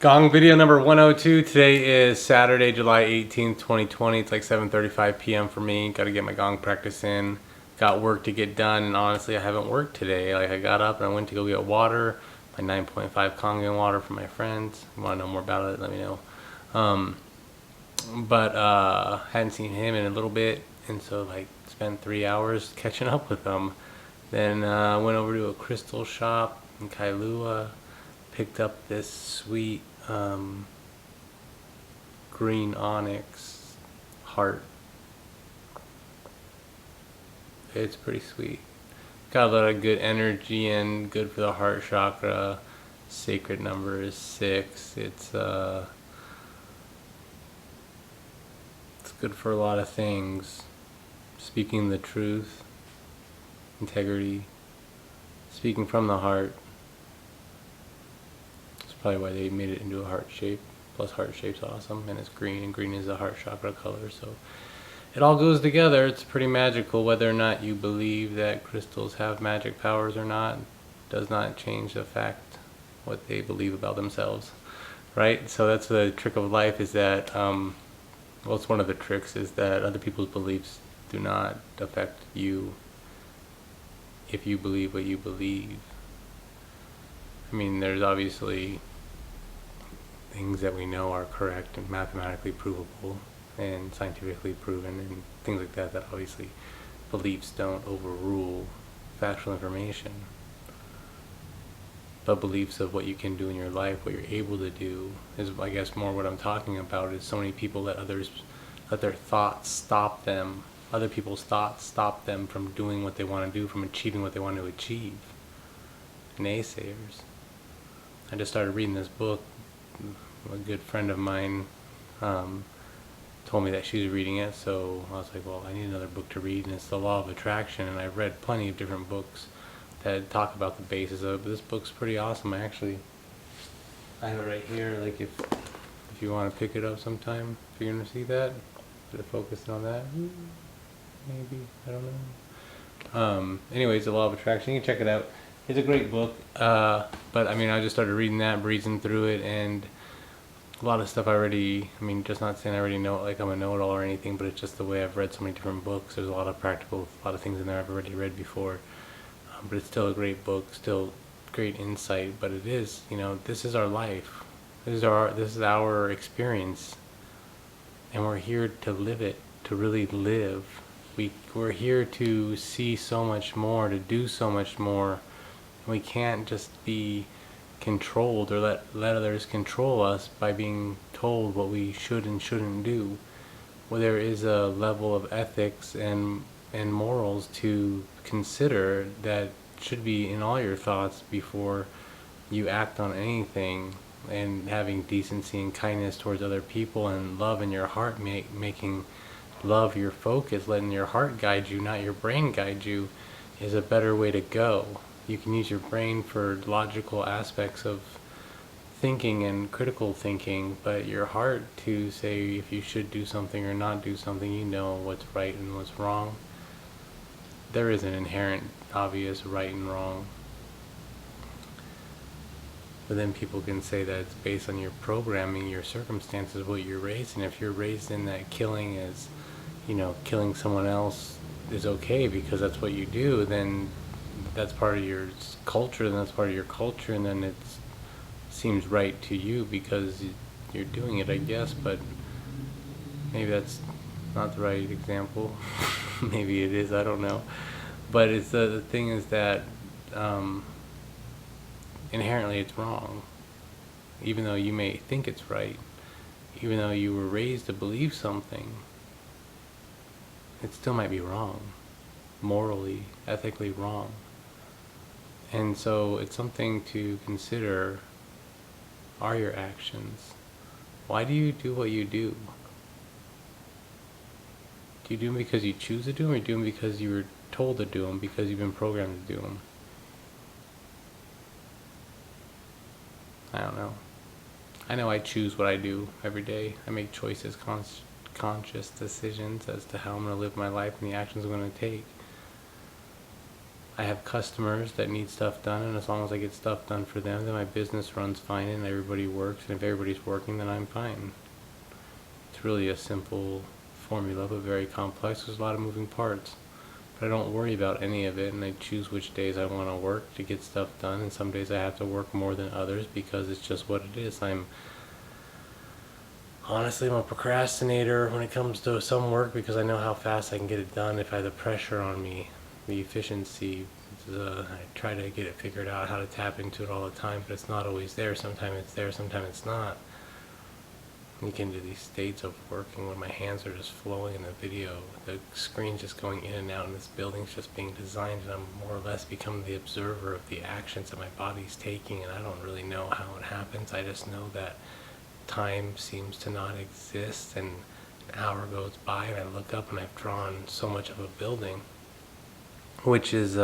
Gong video number 102. Today is Saturday, July 18th, 2020. It's like 7:35 p.m. for me. Got to get my Gong practice in. Got work to get done, and honestly, I haven't worked today. Like, I got up and I went to go get water, my 9.5 Kangen water for my friends. If you want to know more about it, let me know. But hadn't seen him in a little bit, and so like spent 3 hours catching up with him. Then went over to a crystal shop in Kailua, picked up this sweet Green Onyx Heart. It's pretty sweet. Got a lot of good energy and good for the heart chakra. Sacred number is 6. It's good for a lot of things. Speaking the truth, integrity, speaking from the heart. That's probably why they made it into a heart shape. Plus heart shape's awesome, and it's green, and green is the heart chakra color, so it all goes together. It's pretty magical. Whether or not you believe that crystals have magic powers or not does not change the fact what they believe about themselves, right? So that's the trick of life, is that well, it's one of the tricks, is that other people's beliefs do not affect you if you believe what you believe. I mean, there's obviously things that we know are correct and mathematically provable and scientifically proven and things like that, that obviously beliefs don't overrule factual information. But beliefs of what you can do in your life, what you're able to do, is I guess more what I'm talking about. Is so many people let their thoughts stop them. Other people's thoughts stop them from doing what they want to do, from achieving what they want to achieve. Naysayers. I just started reading this book. A good friend of mine told me that she was reading it, so I was like, well, I need another book to read, and it's The Law of Attraction, and I've read plenty of different books that talk about the basis of it, but this book's pretty awesome. I have it right here, like if you want to pick it up sometime, if you're going to see that, should have focused on that, maybe, I don't know. Anyways, The Law of Attraction, you can check it out. It's a great book, but I mean, I just started reading that, breezing through it, and a lot of stuff just not saying I already know it like I'm a know-it-all or anything, but it's just the way I've read so many different books. There's a lot of things in there I've already read before, but it's still a great book, still great insight. But it is, this is our life, this is our experience, and we're here to live it, to really live. We're here to see so much more, to do so much more. We can't just be controlled or let others control us by being told what we should and shouldn't do. Well, there is a level of ethics and morals to consider that should be in all your thoughts before you act on anything, and having decency and kindness towards other people, and love in your heart, making love your focus, letting your heart guide you, not your brain guide you, is a better way to go. You can use your brain for logical aspects of thinking and critical thinking, but your heart to say if you should do something or not do something, what's right and what's wrong. There is an inherent, obvious right and wrong. But then people can say that it's based on your programming, your circumstances, what you're raised in. If you're raised in that killing is, killing someone else is okay because that's what you do, then that's part of your culture, and then it seems right to you because you're doing it, I guess. But maybe that's not the right example. Maybe it is, I don't know. But it's the thing is that inherently it's wrong, even though you may think it's right, even though you were raised to believe something. It still might be wrong, morally, ethically wrong. And so it's something to consider. Are your actions? Why do you do what you do? Do you do them because you choose to do them, or do you do them because you were told to do them, because you've been programmed to do them? I don't know. I know I choose what I do every day. I make choices, conscious decisions as to how I'm going to live my life and the actions I'm going to take. I have customers that need stuff done, and as long as I get stuff done for them, then my business runs fine and everybody works, and if everybody's working, then I'm fine. It's really a simple formula, but very complex. There's a lot of moving parts. But I don't worry about any of it, and I choose which days I want to work to get stuff done, and some days I have to work more than others because it's just what it is. Honestly, I'm a procrastinator when it comes to some work because I know how fast I can get it done if I have the pressure on me. The efficiency, I try to get it figured out how to tap into it all the time, but it's not always there. Sometimes it's there, sometimes it's not. You get into these states of working when my hands are just flowing in the video, the screen's just going in and out, and this building's just being designed, and I'm more or less become the observer of the actions that my body's taking, and I don't really know how it happens. I just know that time seems to not exist, and an hour goes by, and I look up and I've drawn so much of a building, which is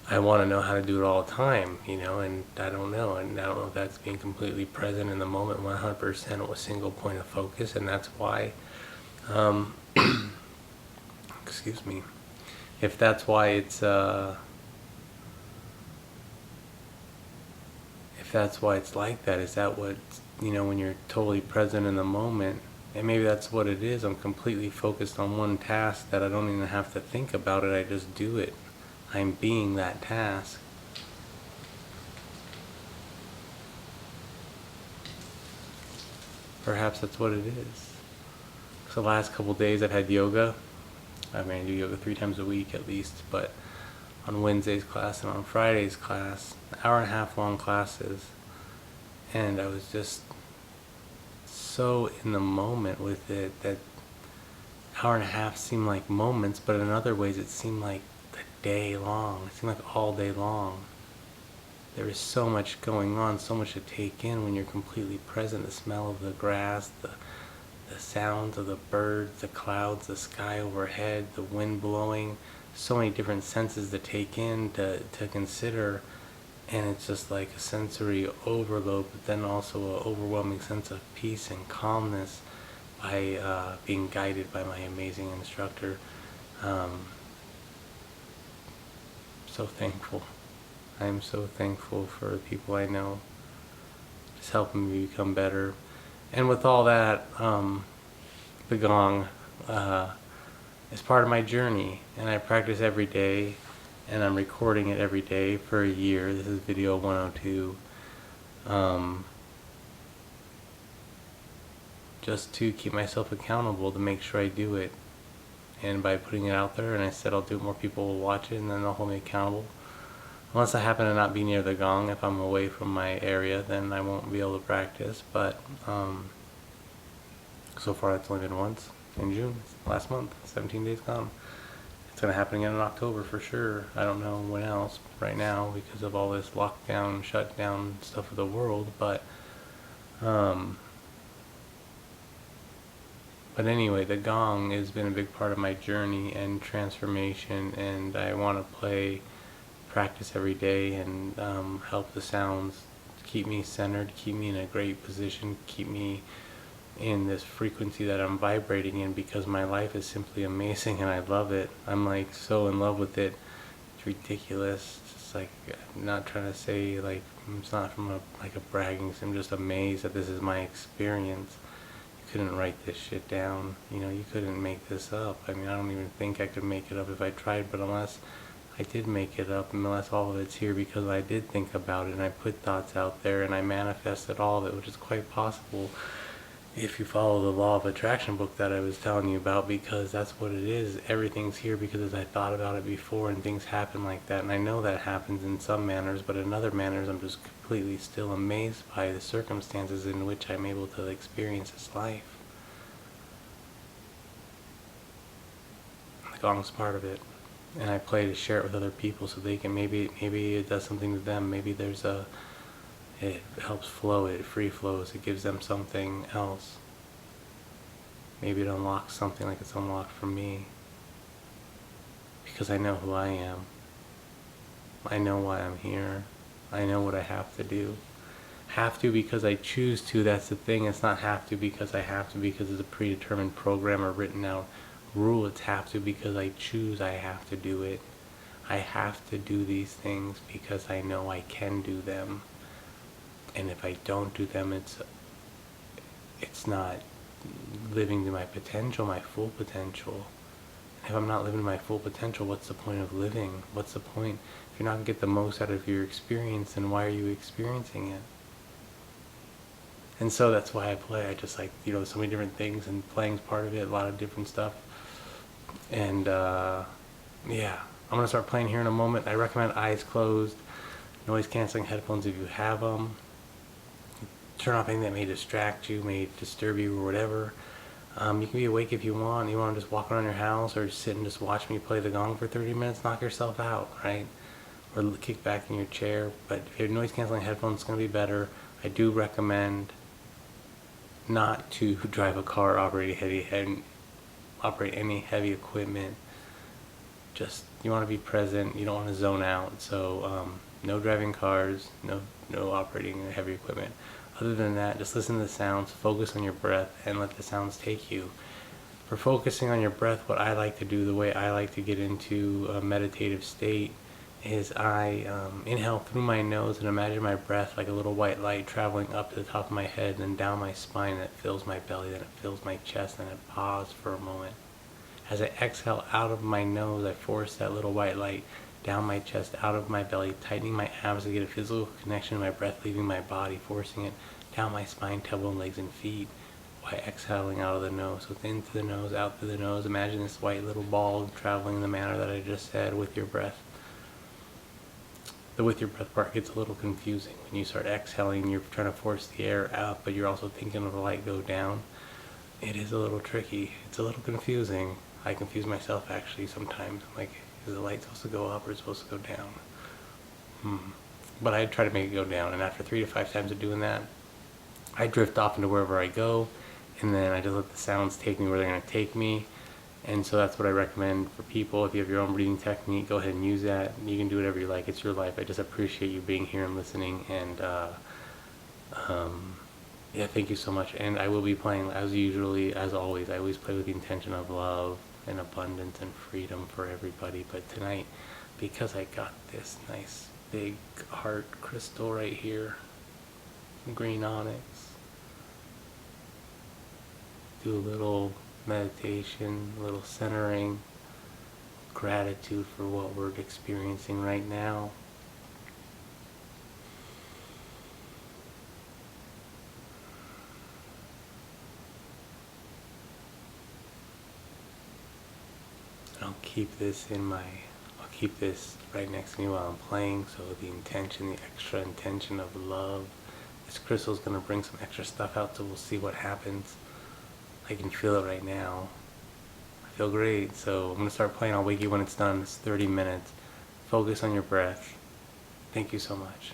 I want to know how to do it all the time, and I don't know. And I don't know if that's being completely present in the moment 100% with a single point of focus, and that's why, excuse me, if that's why it's, if that's why it's like that, is that what, when you're totally present in the moment, and maybe that's what it is. I'm completely focused on one task that I don't even have to think about it, I just do it. I'm being that task. Perhaps that's what it is. So the last couple days I've had yoga. I do yoga 3 times a week at least, but on Wednesday's class and on Friday's class, 1.5 hour long classes, and I was just so in the moment with it that 1.5 hours seemed like moments, but in other ways it seemed like day long. It seemed like all day long. There is so much going on, so much to take in when you're completely present. The smell of the grass, the sounds of the birds, the clouds, the sky overhead, the wind blowing, so many different senses to take in, to consider, and it's just like a sensory overload, but then also an overwhelming sense of peace and calmness by being guided by my amazing instructor. So thankful. I am so thankful for the people I know, just helping me become better. And with all that, the Gong is part of my journey, and I practice every day, and I'm recording it every day for a year. This is video 102. Just to keep myself accountable, to make sure I do it. And by putting it out there, and I said I'll do it, more people will watch it, and then they'll hold me accountable. Unless I happen to not be near the Gong, if I'm away from my area, then I won't be able to practice. But so far it's only been once, in June, last month, 17 days gone. It's going to happen again in October for sure. I don't know when else right now because of all this lockdown, shutdown stuff of the world, but anyway, the Gong has been a big part of my journey and transformation, and I want to practice every day and help the sounds keep me centered, keep me in a great position, keep me in this frequency that I'm vibrating in, because my life is simply amazing and I love it. I'm like so in love with it. It's ridiculous. It's like, I'm not trying to say, like, it's not from a bragging, I'm just amazed that this is my experience. Couldn't write this shit down, you couldn't make this up. I don't even think I could make it up if I tried, but unless I did make it up, unless all of it's here because I did think about it and I put thoughts out there and I manifested all of it, which is quite possible if you follow the law of attraction book that I was telling you about, because that's what it is. Everything's here because I thought about it before and things happen like that, and I know that happens in some manners, but in other manners I'm just completely still amazed by the circumstances in which I'm able to experience this life. The Gong's part of it, and I play to share it with other people so they can, maybe it does something to them, maybe it helps flow, it free flows, it gives them something else. Maybe it unlocks something like it's unlocked for me. Because I know who I am. I know why I'm here. I know what I have to do. Have to because I choose to, that's the thing. It's not have to because I have to because it's a predetermined program or written out rule. It's have to because I choose I have to do it. I have to do these things because I know I can do them. And if I don't do them, it's not living to my potential, my full potential. If I'm not living to my full potential, what's the point of living? What's the point? If you're not going to get the most out of your experience, then why are you experiencing it? And so that's why I play. I just like, so many different things, and playing's part of it, a lot of different stuff. And yeah, I'm going to start playing here in a moment. I recommend eyes closed, noise canceling headphones if you have them. Turn off anything that may distract you, may disturb you, or whatever. You can be awake if you want. You want to just walk around your house or sit and just watch me play the gong for 30 minutes, knock yourself out, right? Or kick back in your chair. But if you have noise canceling headphones, it's going to be better. I do recommend not to drive a car, operate any heavy equipment. Just, you want to be present. You don't want to zone out. So no driving cars, no operating heavy equipment. Other than that, just listen to the sounds, focus on your breath, and let the sounds take you. For focusing on your breath, what I like to do, the way I like to get into a meditative state, is I inhale through my nose and imagine my breath like a little white light traveling up to the top of my head and then down my spine, that fills my belly, then it fills my chest, and it pauses for a moment. As I exhale out of my nose, I force that little white light down my chest, out of my belly, tightening my abs to get a physical connection to my breath leaving my body, forcing it down my spine, tailbone, legs, and feet, while exhaling out of the nose. So in through the nose, out through the nose. Imagine this white little ball traveling in the manner that I just said with your breath. The with your breath part gets a little confusing. When you start exhaling, you're trying to force the air out, but you're also thinking of the light go down. It is a little tricky. It's a little confusing. I confuse myself actually sometimes. I'm like, is the light supposed to go up or is it supposed to go down? But I try to make it go down, and after 3 to 5 times of doing that, I drift off into wherever I go, and then I just let the sounds take me where they're going to take me. And so that's what I recommend for people. If you have your own breathing technique, go ahead and use that. You can do whatever you like. It's your life. I just appreciate you being here and listening, and yeah, thank you so much. And I will be playing as always. I always play with the intention of love and abundance and freedom for everybody. But tonight, because I got this nice big heart crystal right here, Green Onyx, do a little meditation, a little centering, gratitude for what we're experiencing right now. I'll keep this right next to me while I'm playing, so the extra intention of love. This crystal is going to bring some extra stuff out, so we'll see what happens. I can feel it right now. I feel great, so I'm going to start playing. I'll wake you when it's done. It's 30 minutes. Focus on your breath. Thank you so much.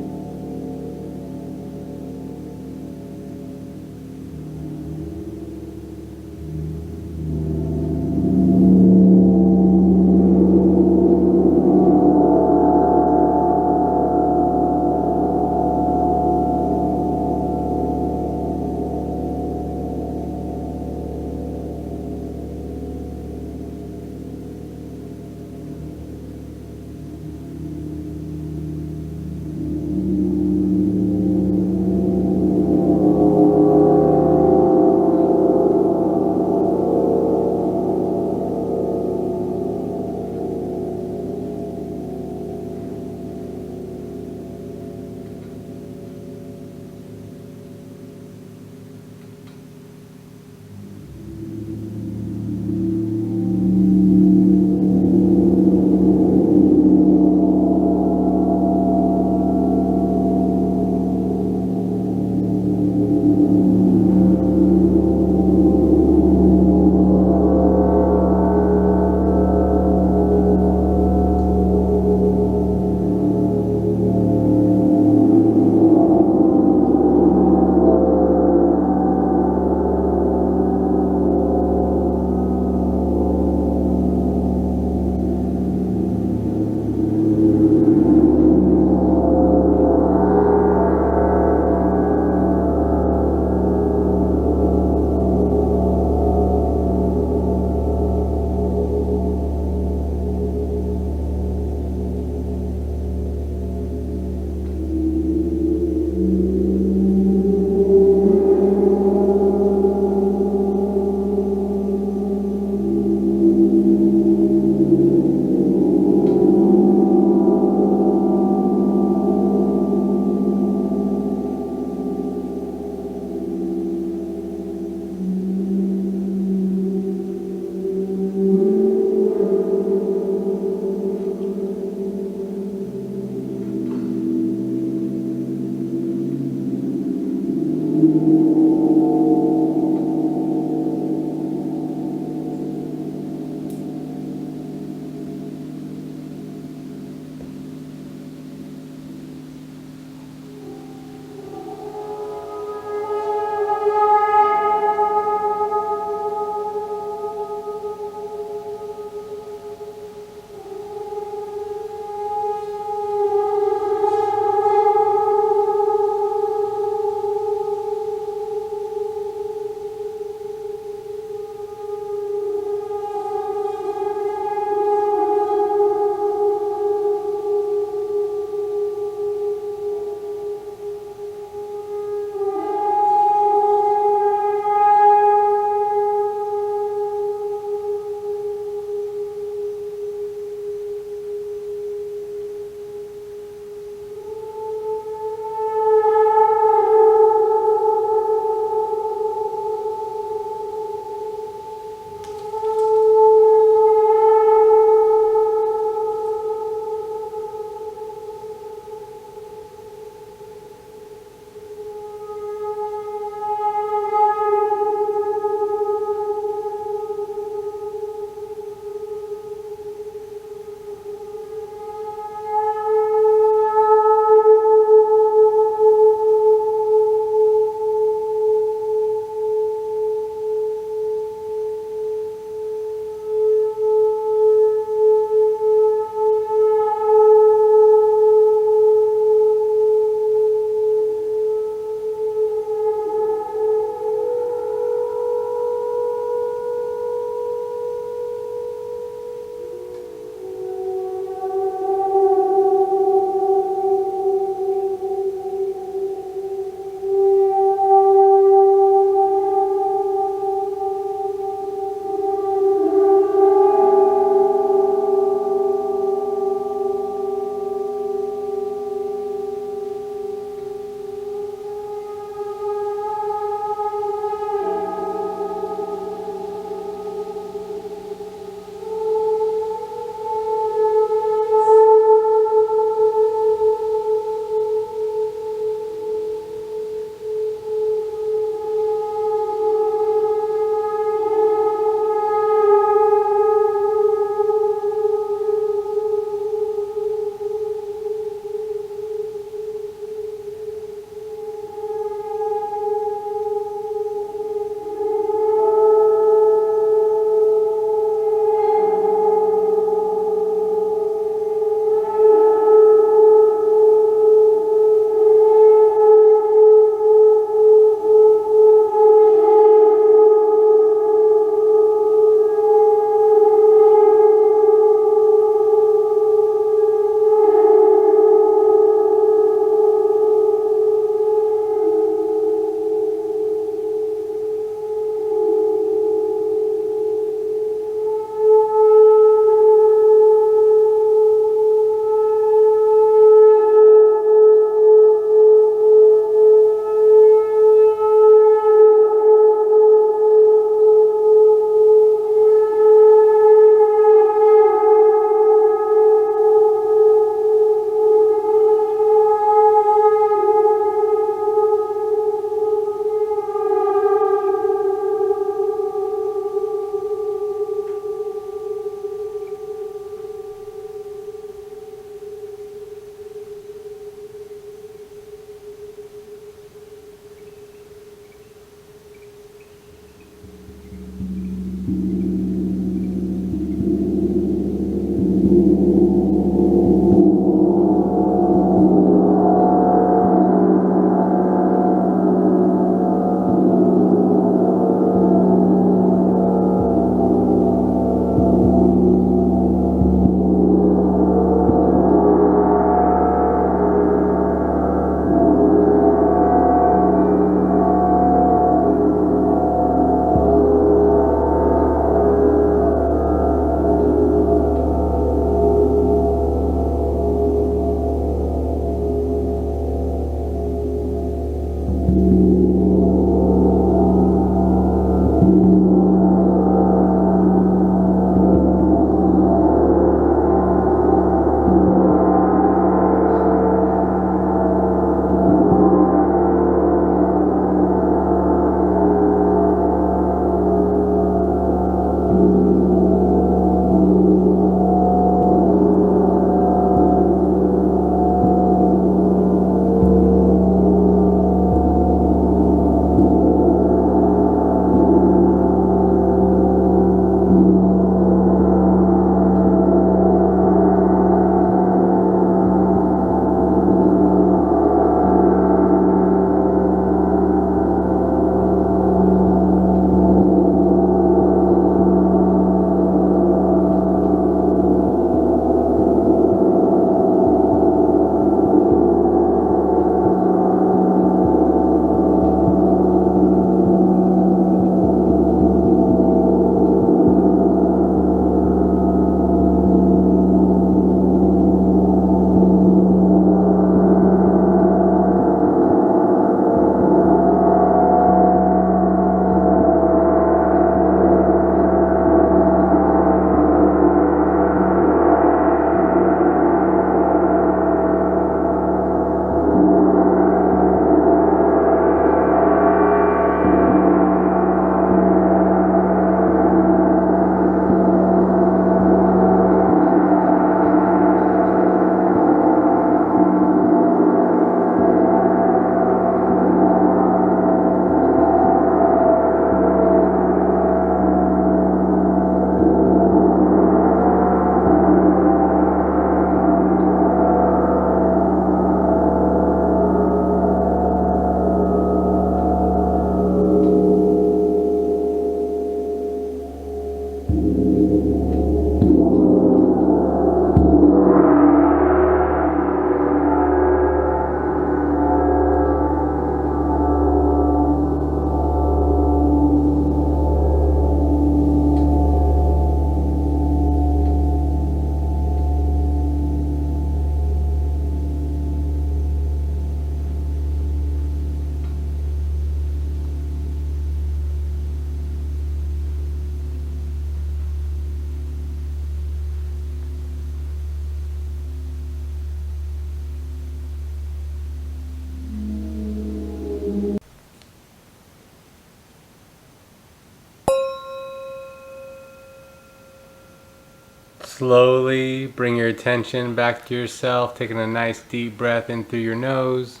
Slowly bring your attention back to yourself, taking a nice deep breath in through your nose,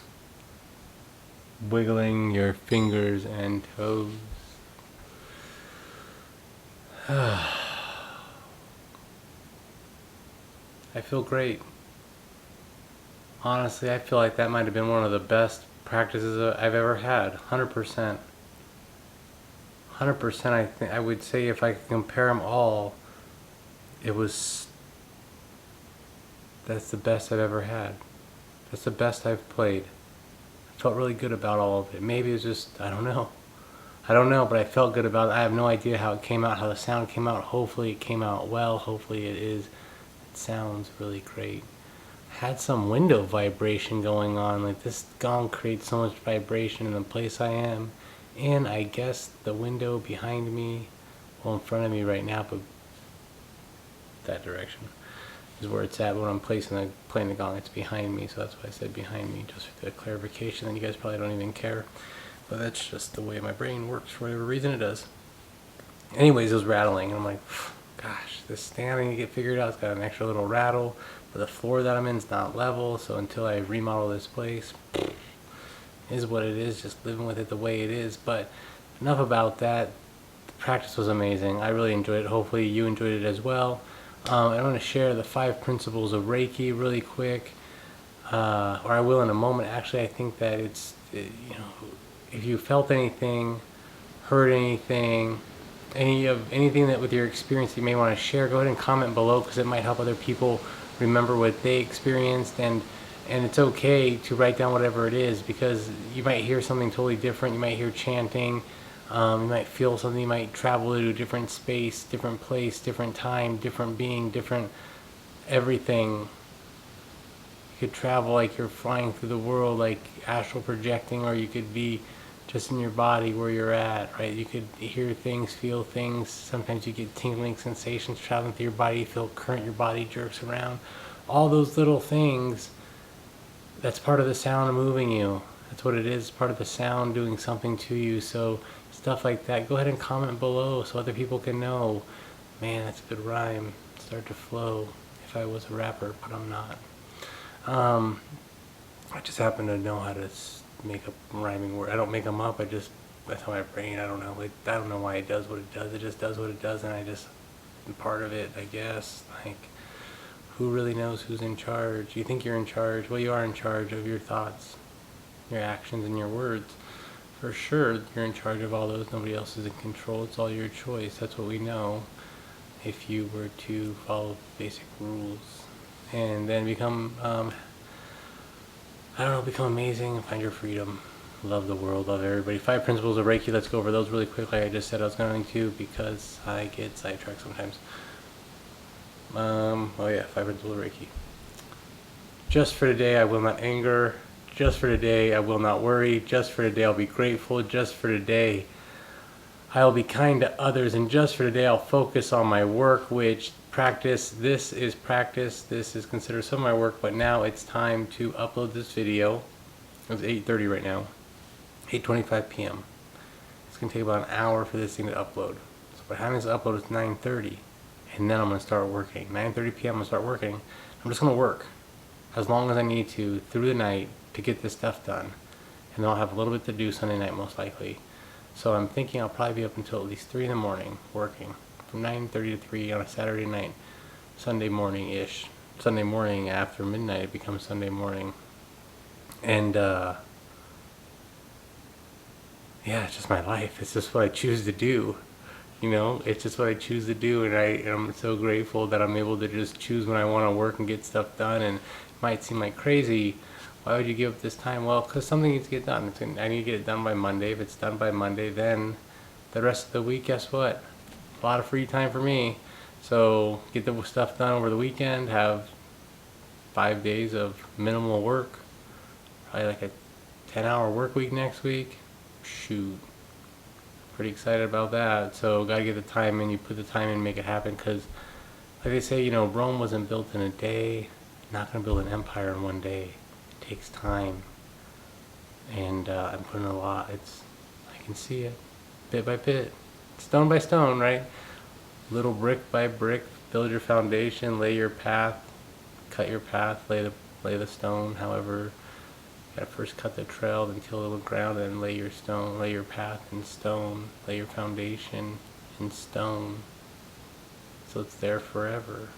wiggling your fingers and toes. I feel great. Honestly, I feel like that might have been one of the best practices I've ever had. 100%. 100%. I would say if I could compare them all, that's the best I've ever had. That's the best I've played. I felt really good about all of it. Maybe it's just, I don't know, but I felt good about it. I have no idea how it came out, how the sound came out. Hopefully it came out well. Hopefully it sounds really great. Had some window vibration going on. Like, this gong creates so much vibration in the place I am. And I guess the window behind me, well, in front of me right now, but that direction is where it's at. When I'm playing the gong, it's behind me, so that's why I said behind me, just for the clarification. And you guys probably don't even care, but that's just the way my brain works for whatever reason it does. Anyways, it was rattling, and I'm like, gosh, this stand I need to get figured out. It's got an extra little rattle, but the floor that I'm in is not level, so until I remodel this place, is what it is, just living with it the way it is. But enough about that. The practice was amazing. I really enjoyed it. Hopefully you enjoyed it as well. I'm going to share the 5 principles of Reiki really quick, or I will in a moment. Actually, I think that if you felt anything, heard anything, anything that with your experience you may want to share, go ahead and comment below, because it might help other people remember what they experienced. And it's okay to write down whatever it is, because you might hear something totally different. You might hear chanting. You might feel something. You might travel to a different space, different place, different time, different being, different everything. You could travel like you're flying through the world, like astral projecting, or you could be just in your body where you're at, right? You could hear things, feel things. Sometimes you get tingling sensations traveling through your body. You feel current, your body jerks around. All those little things, that's part of the sound moving you. That's what it is, part of the sound doing something to you. So stuff like that, go ahead and comment below so other people can know. Man, that's a good rhyme. Start to flow. If I was a rapper, but I'm not. I just happen to know how to make up rhyming words. I don't make them up. That's how my brain, I don't know. I don't know why it does what it does. It just does what it does, and I'm part of it, I guess. Like, who really knows who's in charge? You think you're in charge? Well, you are in charge of your thoughts, your actions, and your words. For sure, you're in charge of all those. Nobody else is in control. It's all your choice. That's what we know. If you were to follow basic rules and then become, become amazing, find your freedom, love the world, love everybody. 5 principles of Reiki. Let's go over those really quick, like I just said I was going to, because I get sidetracked sometimes. 5 principles of Reiki. Just for today, I will not anger. Just for today, I will not worry. Just for today, I'll be grateful. Just for today, I'll be kind to others. And just for today, I'll focus on my work, which this is practice. This is considered some of my work, but now it's time to upload this video. It's 8:30 right now, 8:25 p.m. It's going to take about an hour for this thing to upload. So by the time this upload, it's 9:30, and then I'm going to start working. 9:30 p.m. I'm going to start working. I'm just going to work as long as I need to through the night to get this stuff done. And then I'll have a little bit to do Sunday night, most likely. So I'm thinking I'll probably be up until at least 3 in the morning working, from 9:30 to 3 on a Saturday night, Sunday morning-ish. Sunday morning after midnight, it becomes Sunday morning. And it's just my life. It's just what I choose to do. It's just what I choose to do, and I'm so grateful that I'm able to just choose when I want to work and get stuff done. And it might seem like crazy. Why would you give up this time? Well, because something needs to get done. I need to get it done by Monday. If it's done by Monday, then the rest of the week, guess what? A lot of free time for me. So get the stuff done over the weekend, have 5 days of minimal work, probably like a 10-hour work week next week. Shoot. Pretty excited about that. So gotta get the time in. You put the time in, make it happen, because like they say, Rome wasn't built in a day. Not gonna build an empire in one day. It takes time, and I'm putting a lot. I can see it, bit by bit, stone by stone, right? Little brick by brick, build your foundation, lay your path, cut your path, lay the stone. However, you gotta first cut the trail, then till the ground, and then lay your stone, lay your path in stone, lay your foundation in stone, so it's there forever.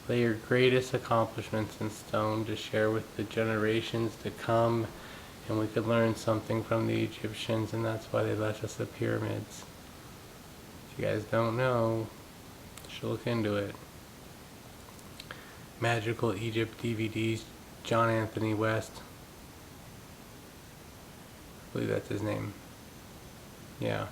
Lay your greatest accomplishments in stone to share with the generations to come, and we could learn something from the Egyptians, and that's why they left us the pyramids. If you guys don't know, you should look into it. Magical Egypt DVDs, John Anthony West. I believe that's his name. Yeah.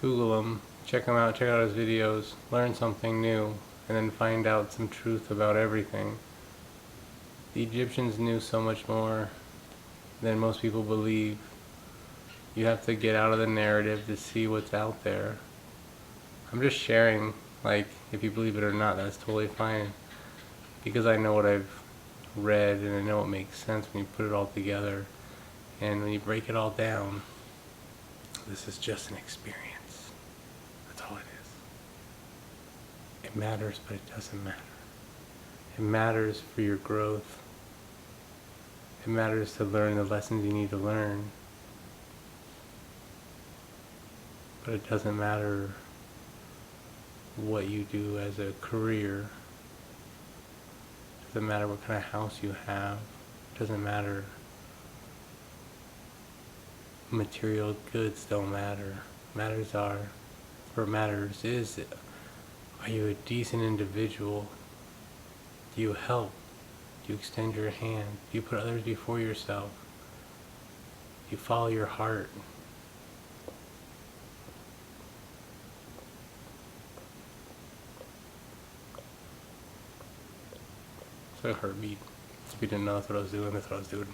Google him, check him out, check out his videos, learn something new, and then find out some truth about everything. The Egyptians knew so much more than most people believe. You have to get out of the narrative to see what's out there. I'm just sharing, like, if you believe it or not, that's totally fine. Because I know what I've read and I know it makes sense when you put it all together. And when you break it all down, this is just an experience. That's all it is. It matters, but it doesn't matter. It matters for your growth. It matters to learn the lessons you need to learn. But it doesn't matter what you do as a career. It doesn't matter what kind of house you have. It doesn't matter. Material goods don't matter. What matters is, are you a decent individual? Do you help? Do you extend your hand? Do you put others before yourself? Do you follow your heart? It's like a heartbeat. If you didn't know that's what I was doing, that's what I was doing.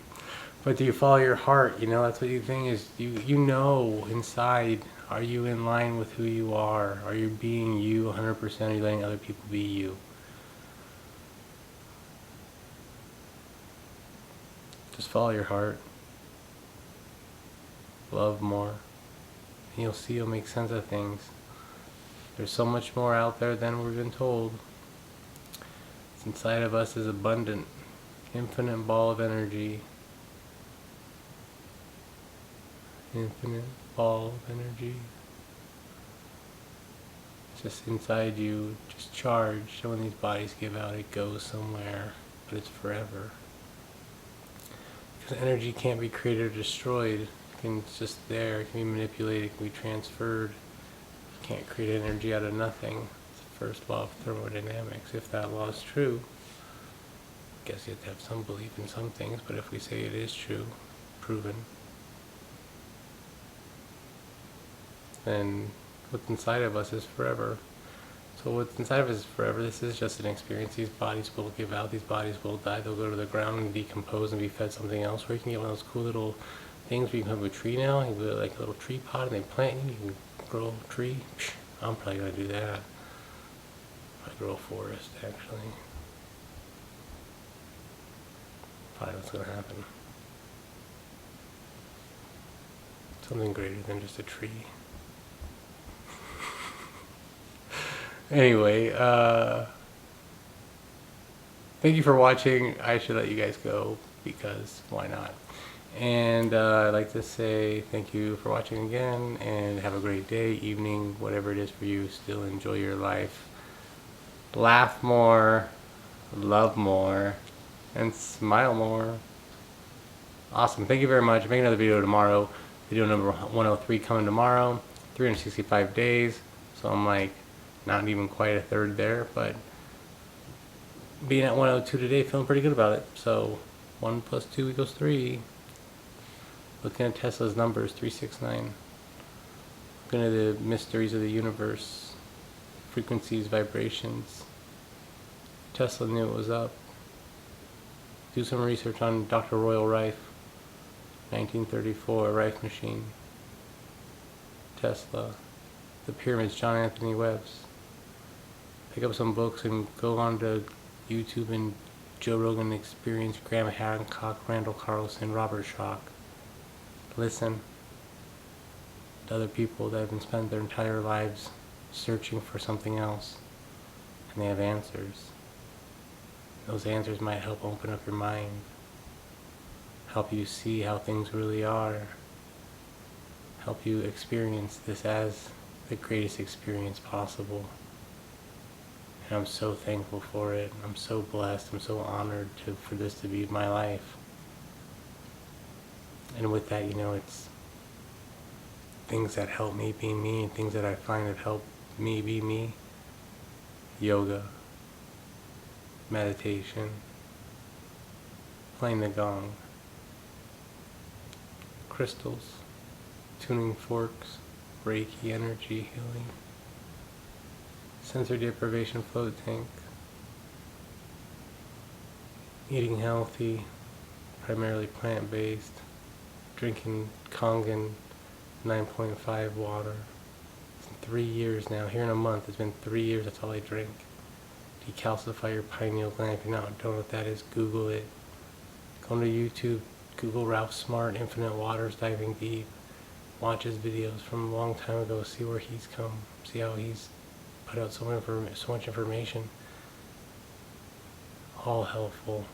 But do you follow your heart? You know, that's what you think is, you know inside, are you in line with who you are? Are you being you 100%? Are you letting other people be you? Just follow your heart. Love more. And you'll see you'll make sense of things. There's so much more out there than we've been told. What's inside of us is abundant. Infinite ball of energy. Infinite ball of energy. It's just inside you, just charged. So when these bodies give out, it goes somewhere, but it's forever. Because energy can't be created or destroyed. It's just there. It can be manipulated. It can be transferred. You can't create energy out of nothing. It's the first law of thermodynamics. If that law is true, I guess you have to have some belief in some things, but if we say it is true, proven, then what's inside of us is forever. So what's inside of us is forever. This is just an experience. These bodies will give out. These bodies will die. They'll go to the ground and decompose and be fed something else. Or you can get one of those cool little things where you can have a tree now. You can like a little tree pot and they plant you. You can grow a tree. I'm probably going to do that. I grow a forest, actually. Probably what's going to happen. Something greater than just a tree. Anyway, thank you for watching. I should let you guys go because why not? And I'd like to say thank you for watching again and have a great day, evening, whatever it is for you. Still enjoy your life. Laugh more, love more, and smile more. Awesome. Thank you very much. Make another video tomorrow. Video number 103 coming tomorrow. 365 days. So I'm like not even quite a third there, but being at 102 today, feeling pretty good about it. So 1 plus 2 equals 3. Looking at Tesla's numbers, 369. Looking at the mysteries of the universe, frequencies, vibrations. Tesla knew it was up. Do some research on Dr. Royal Rife, 1934, Rife machine. Tesla, the pyramids, John Anthony Webb's. Pick up some books and go on to YouTube and Joe Rogan Experience, Graham Hancock, Randall Carlson, Robert Schoch. Listen to other people that have been spent their entire lives searching for something else, and they have answers. Those answers might help open up your mind, help you see how things really are, help you experience this as the greatest experience possible. And I'm so thankful for it. I'm so blessed. I'm so honored for this to be my life. And with that, it's things that help me be me and things that I find that help me be me. Yoga, meditation, playing the gong, crystals, tuning forks, Reiki energy healing, sensory deprivation float tank, eating healthy, primarily plant-based, drinking Kangen 9.5 water. It's been 3 years now. Here in a month, it's been 3 years, that's all I drink. Decalcify your pineal gland. If you don't know what that is, Google it. Go to YouTube, Google Ralph Smart, Infinite Waters, Diving Deep. Watch his videos from a long time ago, see where he's come, see how he's put out so much information. All helpful.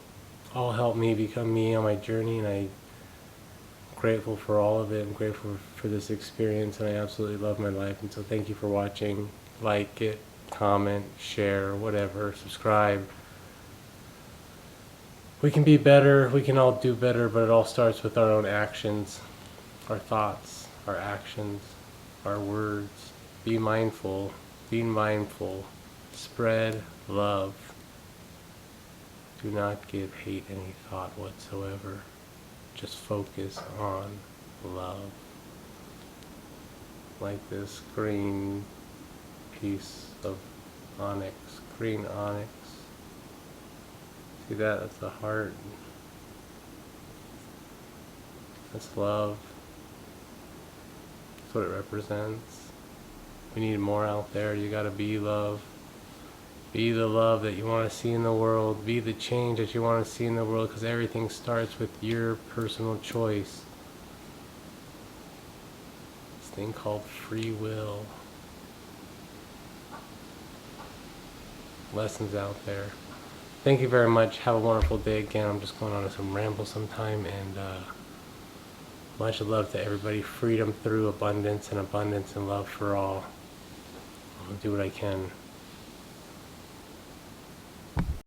All helped me become me on my journey, and I'm grateful for all of it. I'm grateful for this experience, and I absolutely love my life. And so thank you for watching. Like it, comment, share, whatever, subscribe. We can be better, we can all do better, but it all starts with our own actions, our thoughts, our actions, our words. Be mindful, spread love. Do not give hate any thought whatsoever. Just focus on love. Like this green piece of onyx, green onyx. See that? That's the heart. That's love. That's what it represents. We need more out there. You gotta be love. Be the love that you want to see in the world. Be the change that you want to see in the world, because everything starts with your personal choice. This thing called free will. Lessons out there. Thank you very much. Have a wonderful day. Again, I'm just going on some ramble sometime, and much love to everybody. Freedom through abundance and love for all. I'll do what I can.